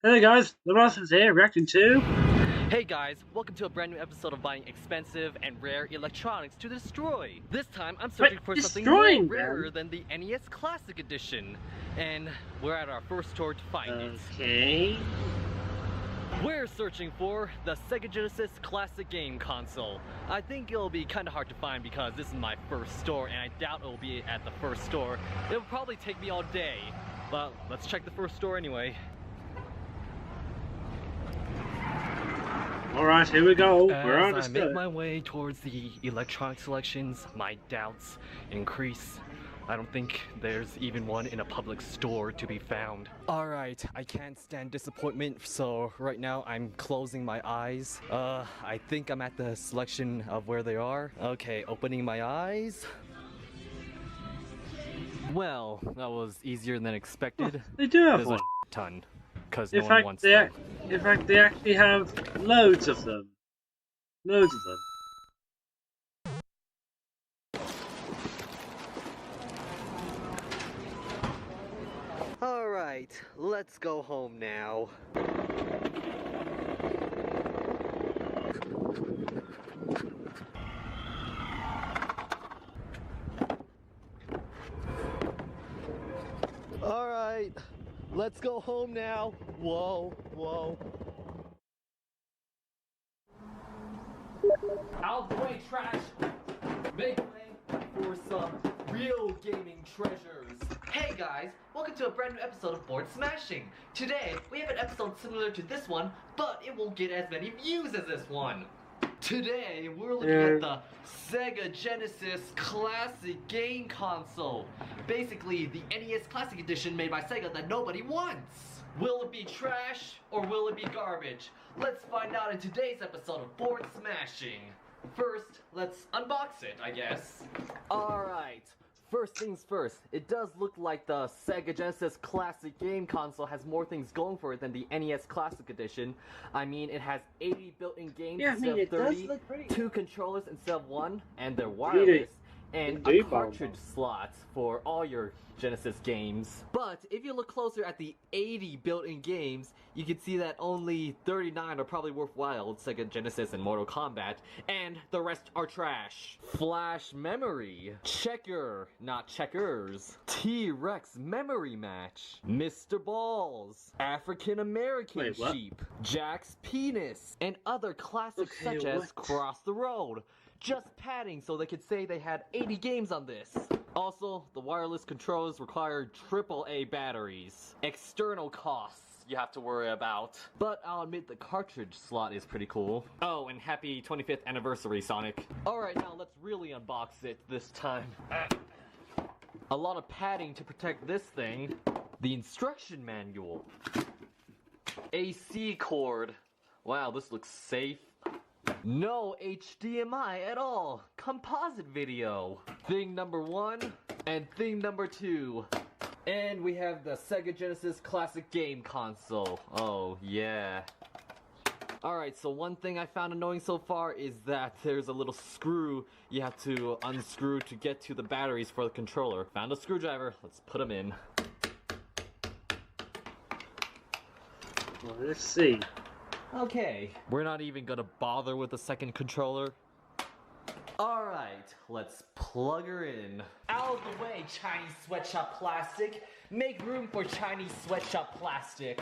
Hey guys, the Rossins here, reacting to. Hey guys, welcome to a brand new episode of buying expensive and rare electronics to destroy. This time I'm Wait, searching for something more destroying rarer them? than the NES Classic Edition. And we're at our first store to find it. Okay. We're searching for the Sega Genesis Classic Game Console. I think it'll be kinda hard to find because this is my first store and I doubt it'll be at the first store. It'll probably take me all day. But let's check the first store anyway. Alright, here we go. We're on the As I make skirt. my way towards the electronic selections, my doubts increase. I don't think there's even one in a public store to be found. Alright, I can't stand disappointment, so right now I'm closing my eyes. I think I'm at the selection of where they are. Okay, opening my eyes. Well, that was easier than expected. They do have There's one. a ton, because In no one fact, wants them. they actually have loads of them. Loads of them. Alright, let's go home now. Alright, let's go home now. Whoa, whoa. Out of the way, trash! Make way for some real gaming treasures. Hey guys, welcome to a brand new episode of Board Smashing. Today, we have an episode similar to this one, but it won't get as many views as this one. Today, we're looking at the Sega Genesis Classic Game Console. Basically, the NES Classic Edition made by Sega that nobody wants. Will it be trash or will it be garbage? Let's find out in today's episode of Board Smashing. First, let's unbox it, I guess. Alright, first things first, it does look like the Sega Genesis Classic Game Console has more things going for it than the NES Classic Edition. I mean, it has 80 built-in games instead of 30, 2 controllers instead of 1, and they're wireless, and a cartridge slot for all your Genesis games. But if you look closer at the 80 built-in games, you can see that only 39 are probably worthwhile, Sega Genesis and Mortal Kombat, and the rest are trash. Flash memory, checker, not checkers, T-Rex memory match, Mr. Balls, African American sheep, Jack's penis, and other classics such as Cross the Road. Just padding so they could say they had 80 games on this. Also, the wireless controllers require AAA batteries. External costs you have to worry about. But I'll admit the cartridge slot is pretty cool. Oh, and happy 25th anniversary, Sonic. Alright, now let's really unbox it this time. A lot of padding to protect this thing. The instruction manual. AC cord. Wow, this looks safe. No HDMI at all. Composite video. Thing number 1 and thing number 2. And we have the Sega Genesis Classic Game Console. Oh yeah. Alright, so one thing I found annoying so far is that there's a little screw you have to unscrew to get to the batteries for the controller. Found a screwdriver. Let's put them in. Well, let's see. Okay. We're not even gonna bother with the second controller. Alright, let's plug her in. Out of the way, Chinese sweatshop plastic. Make room for Chinese sweatshop plastic.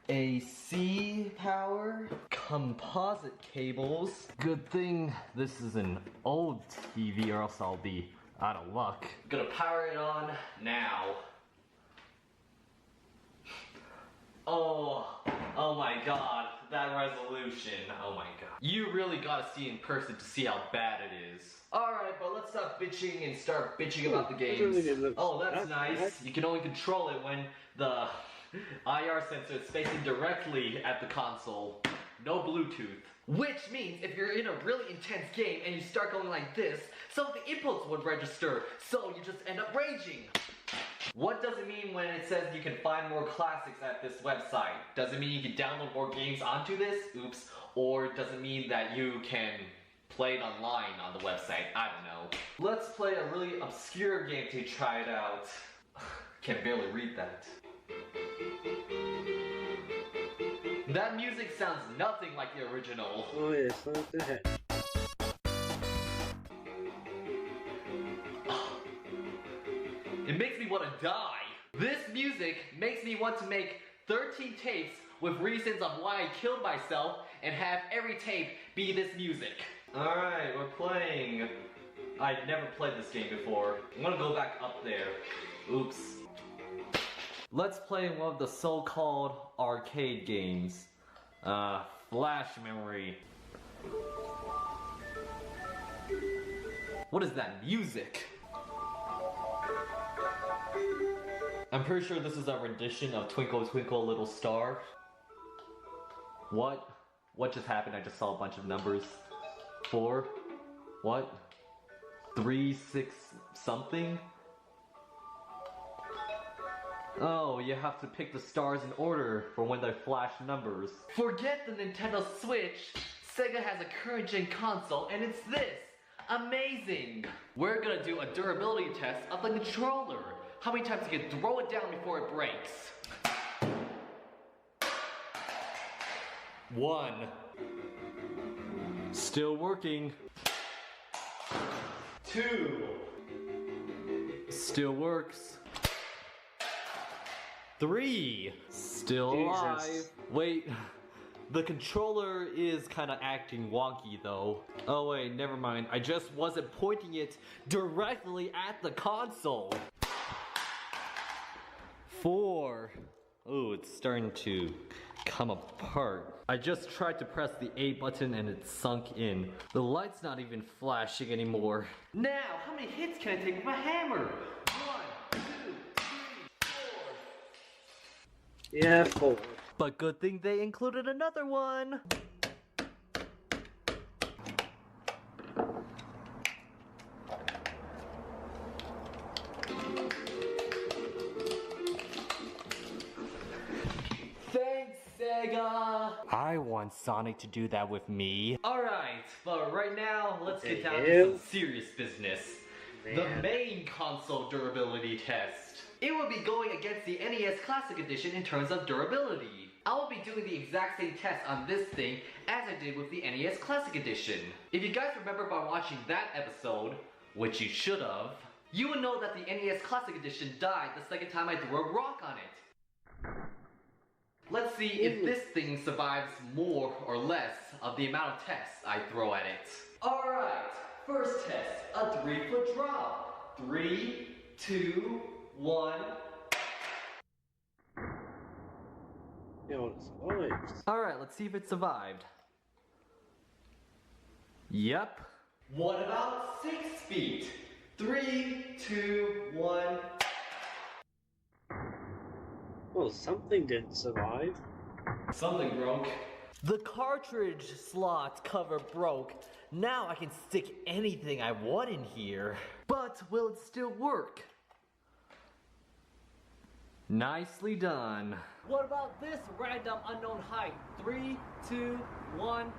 AC power, composite cables. Good thing this is an old TV or else I'll be out of luck. Gonna power it on now. Oh my god, that resolution, oh my god. You really gotta see in person to see how bad it is. Alright, but let's stop bitching and start bitching about the games. Oh, that's nice. You can only control it when the IR sensor is facing directly at the console. No Bluetooth. Which means if you're in a really intense game and you start going like this, some of the inputs would register, so you just end up raging. What does it mean when it says you can find more classics at this website? Does it mean you can download more games onto this? Oops. Or does it mean that you can play it online on the website? I don't know. Let's play a really obscure game to try it out. Can barely read that. That music sounds nothing like the original. Oh yes, what the heck? It makes me want to die. This music makes me want to make 13 tapes with reasons of why I killed myself and have every tape be this music. Alright, we're playing. I've never played this game before. I'm gonna go back up there. Oops. Let's play one of the so-called arcade games. Flash memory. What is that music? I'm pretty sure this is a rendition of Twinkle Twinkle Little Star. What? What just happened? I just saw a bunch of numbers. 4? What? 3, 6, something? Oh, you have to pick the stars in order for when they flash numbers. Forget the Nintendo Switch! Sega has a current gen console and it's this! Amazing! We're gonna do a durability test of the controller. How many times you can throw it down before it breaks? 1. Still working. 2. Still works. 3. Still alive. Jesus. Wait, the controller is kind of acting wonky though. Oh wait, never mind. I just wasn't pointing it directly at the console. 4. Oh, it's starting to come apart. I just tried to press the A button and it sunk in. The light's not even flashing anymore. Now, how many hits can I take with a hammer? 1, 2, 3, 4. Yeah, 4. But good thing they included another one. Thanks, Sega! I want Sonic to do that with me. Alright, but right now, let's get down to some serious business. The main console durability test. It will be going against the NES Classic Edition in terms of durability. I will be doing the exact same test on this thing as I did with the NES Classic Edition. If you guys remember by watching that episode, which you should have, you would know that the NES Classic Edition died the second time I threw a rock on it. Let's see if this thing survives more or less of the amount of tests I throw at it. Alright, first test, a 3-foot drop. 3, 2, 1. Yeah, it survived. Alright, let's see if it survived. Yep. What about 6 feet? 3, 2, 1. Well, something didn't survive. Something broke. The cartridge slot cover broke. Now I can stick anything I want in here. But will it still work? Nicely done. What about this random unknown height? 3, 2, 1.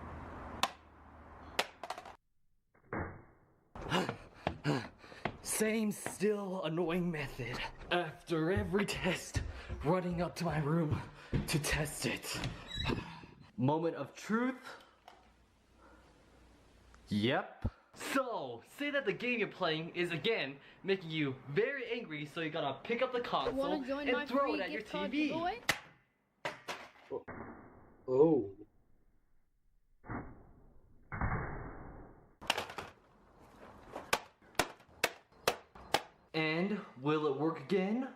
Same still annoying method. After every test, running up to my room to test it. Moment of truth. Yep. So, say that the game you're playing is again making you very angry, so you gotta pick up the console and throw it at your TV. Oh. And will it work again?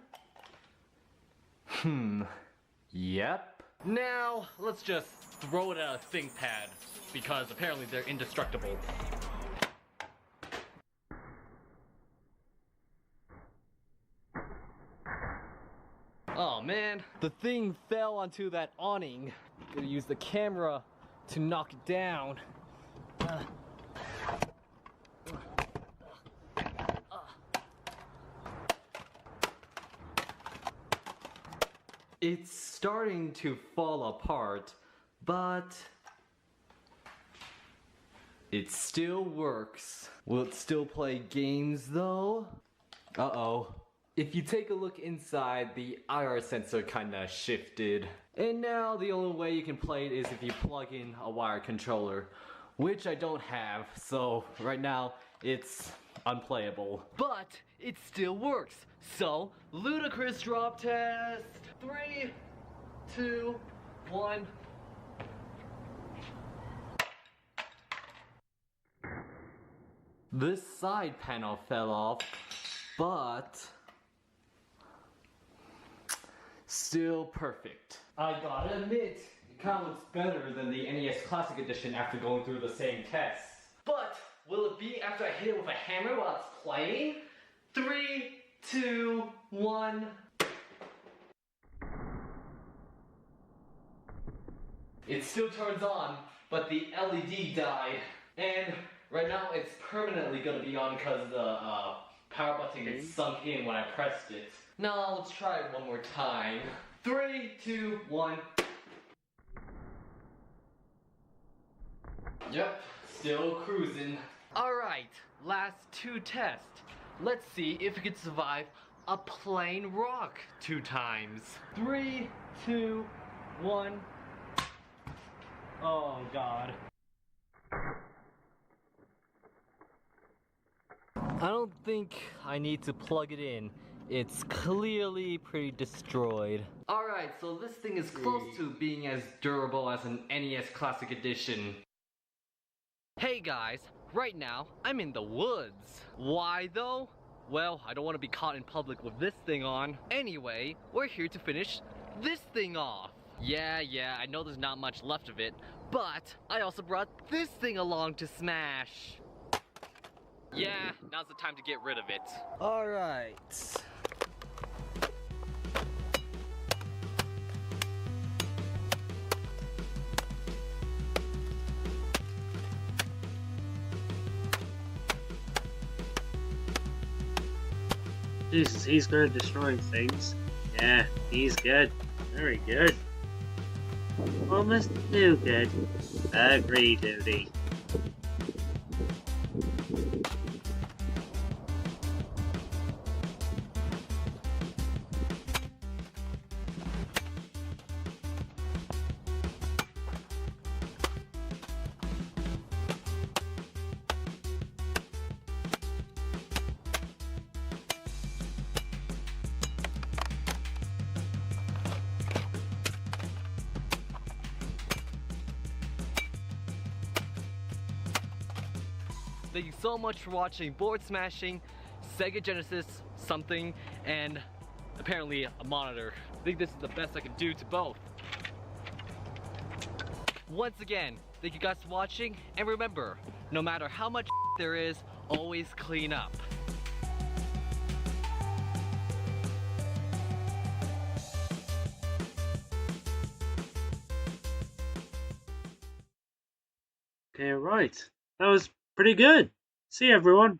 Yep. Now, let's just throw it at a ThinkPad, because apparently they're indestructible. Oh man, the thing fell onto that awning. Gonna use the camera to knock it down. It's starting to fall apart, but it still works. Will it still play games though? Uh-oh. If you take a look inside, the IR sensor kinda shifted. And now the only way you can play it is if you plug in a wired controller, which I don't have, so right now it's unplayable. But it still works. So, ludicrous drop test. 3, 2, 1. This side panel fell off, but still perfect. I gotta admit, it kinda looks better than the NES Classic Edition after going through the same tests. But will it be after I hit it with a hammer while it's playing? 3, 2, 1. It still turns on, but the LED died. And right now it's permanently gonna be on because the power button gets sunk in when I pressed it. Now let's try it one more time. 3, 2, 1. Yep, still cruising. Alright, last 2 tests. Let's see if we can survive a plain rock 2 times. 3, 2, 1. Oh god. I don't think I need to plug it in. It's clearly pretty destroyed. Alright, so this thing is close to being as durable as an NES Classic Edition. Hey guys, right now I'm in the woods. Why though? Well, I don't want to be caught in public with this thing on. Anyway, we're here to finish this thing off. Yeah, I know there's not much left of it, but I also brought this thing along to smash. Yeah, now's the time to get rid of it. Alright. Jesus, he's good at destroying things. Yeah, he's good. Very good. Almost too good. Agree, duty. Thank you so much for watching Board Smashing, Sega Genesis, something, and apparently a monitor. I think this is the best I can do to both. Once again, thank you guys for watching, and remember, no matter how much there is, always clean up. Okay, right. That was pretty good. See you, everyone.